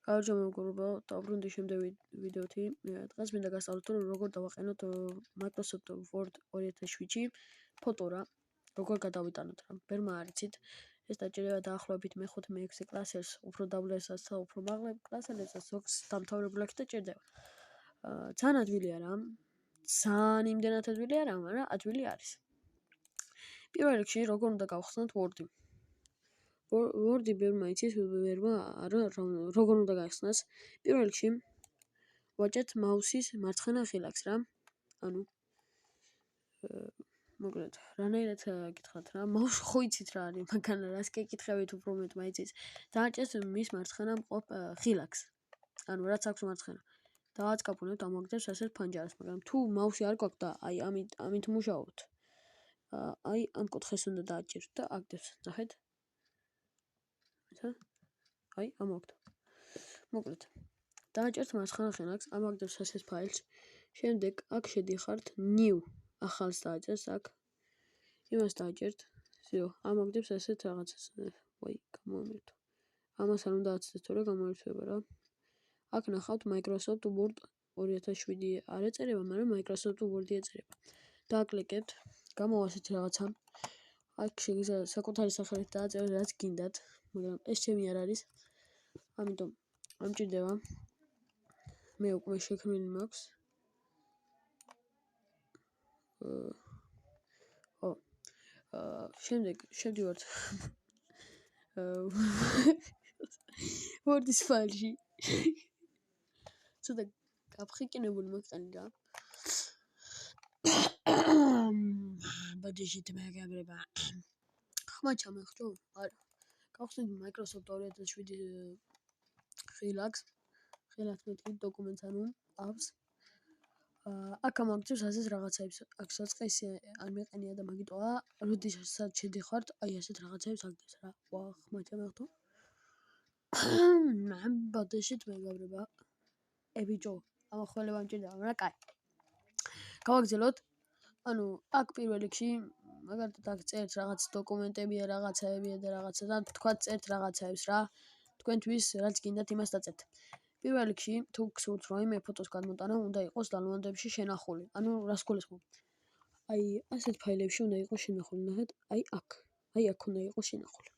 გაარჯობა მეგობრებო, დავბრუნდი შემდეგ ვიდეოთი. დღეს მინდა გასწავლოთ, რომ როგორ დავაყენოთ Microsoft Word 2007-ში ფოტო რა, როგორ გადავიტანოთ რა. ბერმა არიცით. ეს დაჭირება დაახლოებით მე-5-მე-6 კლასელს, უფრო დაბლესაც და უფრო მაღლა კლასელებსაც ზოგს დამთავრებული აქ დაჭირდება. ძალიან ადვილი არა, ძალიან იმდენად ადვილი არა, მაგრამ ადვილი არის. პირველ რიგში როგორ უნდა გავხსნათ Word-ი. Word-ი ბერმა იცის, ბერმა არა, როგორ უნდა გაიხსნას. პირველ რიგში ვაჭრეთ მაუსის მარცხენა ხილაკს რა. ანუ მოკლედ, რანაირად გითხრათ რა, მაუსი ხო იცით რა არის, მაგრამ რას გეკითხებით უფრო მეტ მაიცის. დააჭერთ მის მარცხენა მყოფ ხილაკს. ანუ რაც აქვს მარცხენა. დავაწყაპუნებთ ამაგდებს ასეთ ფანჯარას, მაგრამ თუ მაუსი არ გვაქვს და აი ამით მუშაობთ. აი ამ კუთხეს უნდა დააჭერთ და აგდებს, ნახეთ. აი ამაგდ. მოკლედ. დააჭერთ მარცხენა ხილაკს, ამაგდებს ასეთ ფაილს. შემდეგ აქ შედიხართ new ახალს დააჭერთ აქ. იმას დააჭერთ. ზიო, ამაგდებს ასეთ რაღაცას. ვაი, გამომირთო. ამას არ უნდა აცდეთ, თორე გამოირთვება რა. აქ ნახავთ Microsoft Word 2007 არ ეწერება, მაგრამ Microsoft Word-ი ეწერება. დააკლიკებთ, გამოვა ასეთი რაღაცა. აქ შეგიძლიათ საკუთარი სახელით დააწეროთ, რაც გინდათ, მაგრამ ეს ჩემი არ არის. ამიტომ ამჭირდება. მე უკვე შექმნილი მაქვს. შემდეგ შევდივართ Word-ის ფაილში. ცოტა გაფხიკინებული მაგტანი რა. ბადეჟით მეგებრება. ხმა ჩამეხჭო? არა. გავხსნით Microsoft 2007 ხილაკს. ხილაკს მეთქით დოკუმენტს ანუ apps. აქ ამაგდებს ასეთ რაღაცებს. აქ საწყისი არ მეყენია და მაგიტოა, როდესაც შედიხართ, აი ასეთ რაღაცებს აგდებს რა. ვა, ხმა ჩამეხტო. ბადეჟით მეგებრება. ბიჭო, ამახველება მჭირდება, მაგრამ კაი. გავაგრძელოთ. ანუ აქ პირველ რიგში მაგალითად აქ წერთ რაღაც დოკუმენტებია, რაღაცაებია და რაღაცა და თქვა წერთ რაღაცაებს რა. თქვენთვის რაც გინდათ იმას დაწერთ. პირველ რიგში თუ გსურთ რაიმე ფოტოს გადმოტანა, უნდა იყოს დალვანდებში შენახული. ანუ რას გულისხმობ? აი ასეთ ფაილებში უნდა იყოს შენახული, ნახეთ, აი აქ. აი აქ უნდა იყოს შენახული.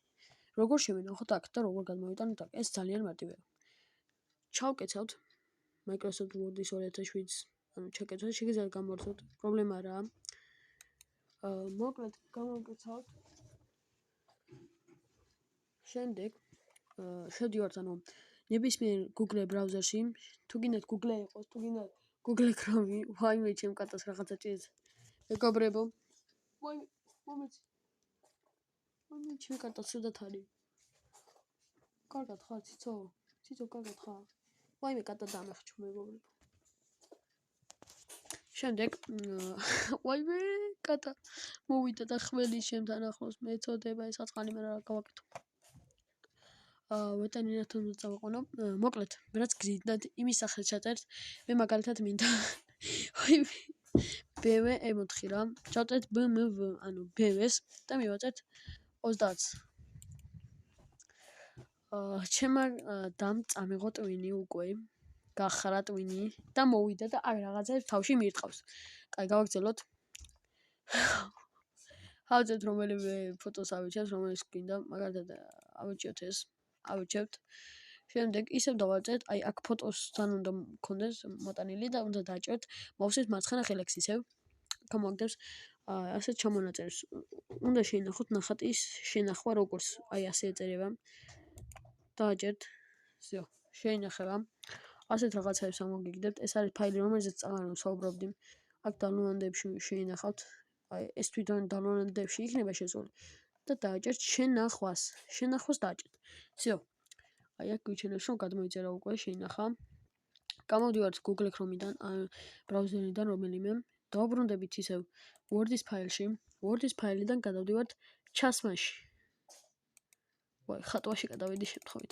როგორ შევინახოთ აქ და როგორ გადმოვიტანოთ აქ? ეს ძალიან მარტივია. ჩავკეცავთ Microsoft Word-ის 2007-ს, ანუ ჩაკეცავთ, შეგიძლიათ გამორთოთ, პრობლემა არაა. მოკლედ გამოვკეცავთ. შემდეგ შევდივართ ანუ ნებისმიერ Google ბრაუზერში, თუ გინდათ Google იყოს, თუ გინდათ Google Chrome, ვაიმე ჩემ კატას რაღაცა ჭირს. მეგობრებო. ვაიმე, მომეც. ვაიმე ჩემ კატა ცუდად არის. კარგად ხარ, ციცო? ციცო კარგად ხარ? ვაიმე კატა დამეხჭო მეგობრებო. შემდეგ ვაიმე კატა მოვიდა და ხმელი შემთან ახლოს მეწოდება ეს აწყალი მე რა გავაკეთო. ვეტერინართან წავაყენო. მოკლედ, რაც გზიდნად იმის სახელით ჩაწერთ. მე მაგალითად მინდა ვაიმე BW ემოთხი რა. ჩავწერთ BMW, ანუ BW-ს და მივაწერთ 30-ს. ჩემმა დამ წამიღო ტვინი უკვე. გახრა ტვინი და მოვიდა და აი რაღაცებს თავში მიირთყავს. კაი, გავაგრძელოთ. ავწერთ რომელიმე ფოტოს ავიჩევთ, რომელიც გინდა, მაგალითად ავიჩევთ ეს, ავიჩევთ. შემდეგ ისევ დავაწერთ, აი აქ ფოტოსთან უნდა მქონდეს მოტანილი და უნდა დააჭერთ მაუსის მარცხენა ხილაკს ისევ. გამოგდებს ასეთ ჩამონაწერს. უნდა შეინახოთ ნახატის შენახვა როგორც აი ასე ეწერება. დააჭერთ. ზიო, შეინახება. ასეთ რაღაცებს ამოგიგდებთ. ეს არის ფაილი, რომელზეც წავარ ვსაუბრობდი. აქ დალვანდებში შეინახავთ. აი ეს თვითონ დალვანდებში იქნება შესული და დააჭერთ შენახვას. შენახვას დააჭერთ. ზიო. აი აქ გვიჩვენებს რომ გადმოიწერა უკვე შეინახა. გამოვდივართ Google Chrome-დან, ბრაუზერიდან რომელიმე. დავბრუნდებით ისევ Word-ის ფაილში. Word-ის ფაილიდან გადავდივართ ჩასმაში. ვაი, ხატვაში გადავედი შემთხვევით.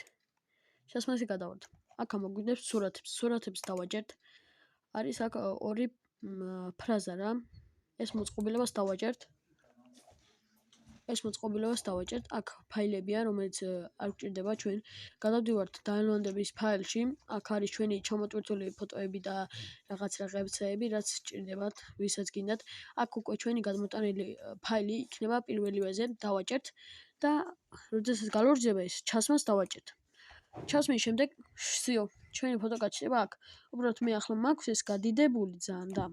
ჩასმაში გადავართ. აქ ამოგვიგდებს სურათებს. სურათებს დავაჭერთ. არის აქ ორი ფრაზა რა. ეს მოწყობილებას დავაჭერთ. ეს მოწყობილებას დავაჭერთ. აქ ფაილებია, რომელიც არ გჭირდება ჩვენ. გადავდივართ დაუნლოდების ფაილში. აქ არის ჩვენი ჩამოტვირთული ფოტოები და რაღაც რაღაცეები, რაც სჭირდებათ, ვისაც გინდათ. აქ უკვე ჩვენი გადმოტანილი ფაილი იქნება პირველივეზე, დავაჭერთ და როდესაც გალურჯდება ეს, ჩასმას დავაჭერთ. ჩასმის შემდეგ, всё, ჩვენი ფოტო გაჩნდება აქ. უბრალოდ მე ახლა მაქვს ეს გადიდებული ძალიან და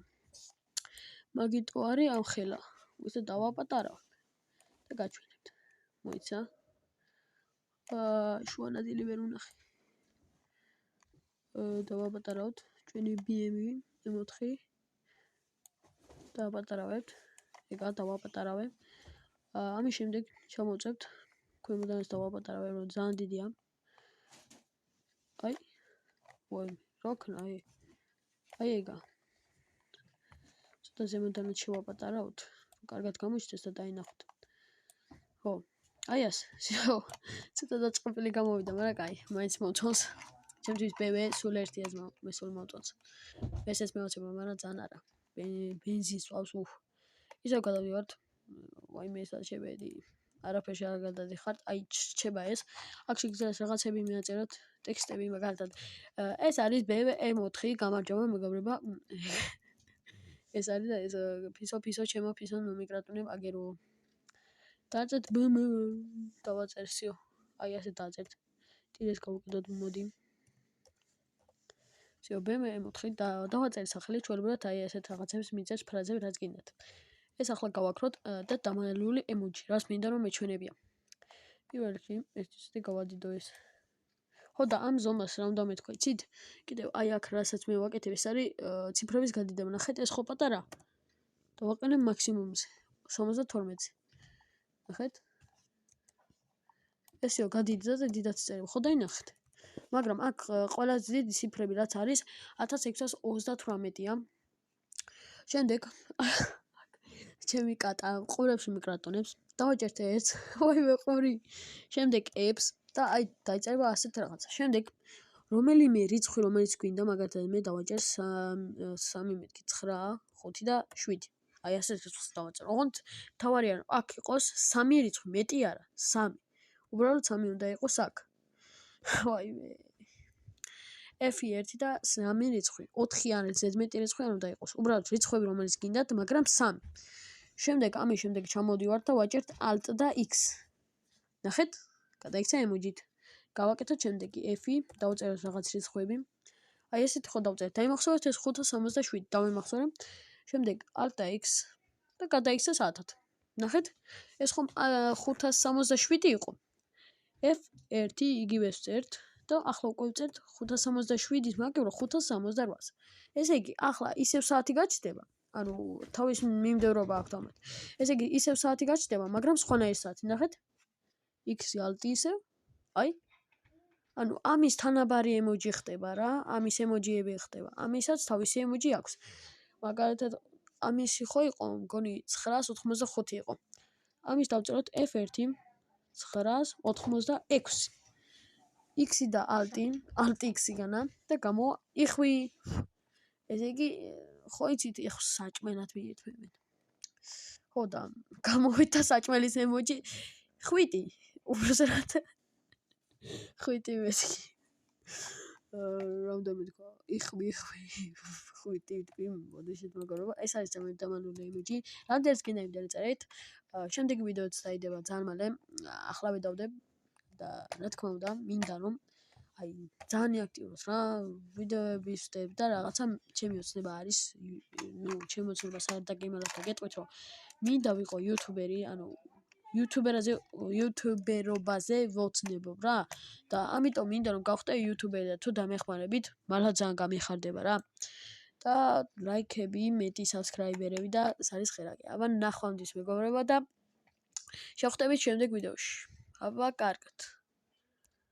მაგიტო არის ამ ხელა. ვისაც დავაპატარავ და გაჩვენებთ. მოიცა? შუა ნაწილი ვერ ვნახე. დავაპატარავთ ჩვენი BMW M4 დავაპატარავებთ. ეგა დავაპატარავებ. ამის შემდეგ ჩამოვწევთ ქვემოდან ეს დავაპატარავებ, რომ ძალიან დიდია. აი. ვაი, როქნა აი ეგა. ცოტა ზემოდანაც შევაპატარავთ. კარგად გამოჩნდეს და დაინახოთ. ხო. აი ასე. ცოტა დაწყობილი გამოვიდა, მაგრამ კაი, მაინც მომწონს. ჩემთვის BMW სულ ერთია ძმა, მე სულ მომწონს. ესეც მევაცება, მაგრამ ძალიან არა. ბენზინს წავს უფ. ისევ გადავდივართ. ვაი მე სადაც შევედი. არაფერში არ გადადიხართ. აი რჩება ეს. აქ შეგიძლიათ რაღაცები მიაწეროთ, ტექსტები მაგალითად. ეს არის BMW M4, გამარჯობა მეგობრებო. ეს არის და ეს ფისო ჩემო ფისო ნომიკრატუნე აგერო. დაწერთ BM დავაწერთ всё. აი ასე დაწერთ. ტირეს გავუკიდოთ მოდი. всё BMW M4 და დავაწერთ სახელი ჩვეულებრივად აი ასეთ რაღაცებს მიწერთ ფრაზები რაც გინდათ. ეს ახლა გავაქროთ და დამალული ემოჯი, რაც მინდა რომ მეჩვენებია. პირველ რიგში ეს გავადიდო ეს. ხო და ამ ზომას რა უნდა მეთქვა, იცით? კიდევ აი აქ რასაც მე ვაკეთებ, ეს არის ციფრების გადიდება. ნახეთ, ეს ხო პატარა. დავაყენებ მაქსიმუმზე, 72-ზე. ნახეთ? ესეო გადიდიდა და დიდაც წერია. ხო დაინახეთ. მაგრამ აქ ყველაზე დიდი ციფრები რაც არის 1638-ია. შემდეგ ჩემი კატა ყურებში მიკრატონებს. დავაჭერთ ეს. ვაი მე ყური. შემდეგ ებს და აი დაიწერება ასეთ რაღაცა. შემდეგ რომელიმე რიცხვი რომელიც გვინდა, მაგალითად მე დავაჭერ 3 მეთქი 9, 5 და 7. აი ასეთ რიცხვს დავაჭერ. ოღონდ თავარია რომ აქ იყოს 3 რიცხვი, მეტი არა, 3. უბრალოდ 3 უნდა იყოს აქ. ვაი მე. F1 და 3 რიცხვი, 4 ან ზედმეტი რიცხვი არ უნდა იყოს. უბრალოდ რიცხვები რომელიც გინდათ, მაგრამ 3. შემდეგ ამის შემდეგ ჩამოდივართ და ვაჭერთ Alt და X. ნახეთ? გადაიქცა ემოჯით. გავაკეთოთ შემდეგი F-ი, დავწეროთ რაღაც რიცხვები. აი ესეთი ხო დავწერთ. დაიმახსოვრეთ ეს 567, დავიმახსოვრე. შემდეგ Alt და X და გადაიქცა საათად. ნახეთ? ეს ხომ 567 იყო. F1 იგივე ვწერთ და ახლა უკვე ვწერთ 567-ის მაგივრა 568-ს. ესე იგი, ახლა ისევ საათი გაჩნდება. ანუ თავის მიმდევრობა აქვს თამათ. ესე იგი, ისევ საათი გაჩნდება, მაგრამ სხვანაირი საათი. ნახეთ? X-ი Alt ისევ. აი. ანუ ამის თანაბარი ემოჯი ხდება რა, ამის ემოჯიები ხდება. ამისაც თავისი ემოჯი აქვს. მაგალითად, ამისი ხო იყო, მგონი 985 იყო. ამის დავწეროთ F1 986. X-ი და Alt X-ი განა და გამოვა იხვი. ესე იგი, ხო იცით, ეხ საჭმელად მიეთმევენ. ხო და გამოვიდა საჭმელის ემოჯი 7. უბრალოდ ხვიტი მესკი. რამდენი თქვა? იხვი. ხვიტი თქვი, მოდეშეთ მაგარობა. ეს არის ძალიან დამანული ემოჯი. რამდენიც გინდა იმდენი წერეთ. შემდეგი ვიდეოც დაიდება ძალიან მალე. ახლა ვიდავდებ და რა თქმა უნდა, მინდა რომ აი ძალიან აქტიუროს რა, ვიდეოები ვსდებ და რაღაცა ჩემი ოცნება არის, ჩემი ოცნებას არ დაგიმალავთ და გეტყვით რომ მინდა ვიყო იუთუბერი, ანუ იუთუბერობაზე ვოცნებობ რა და ამიტომ მინდა რომ გავხდე იუთუბერი და თუ დამეხმარებით მართლა ძალიან გამიხარდება რა და ლაიქები, მეტი საბსკრაიბერები და ეს არის ხერაკი. აბა ნახვამდის მეგობრებო და შევხვდებით შემდეგ ვიდეოში. აბა კარგად.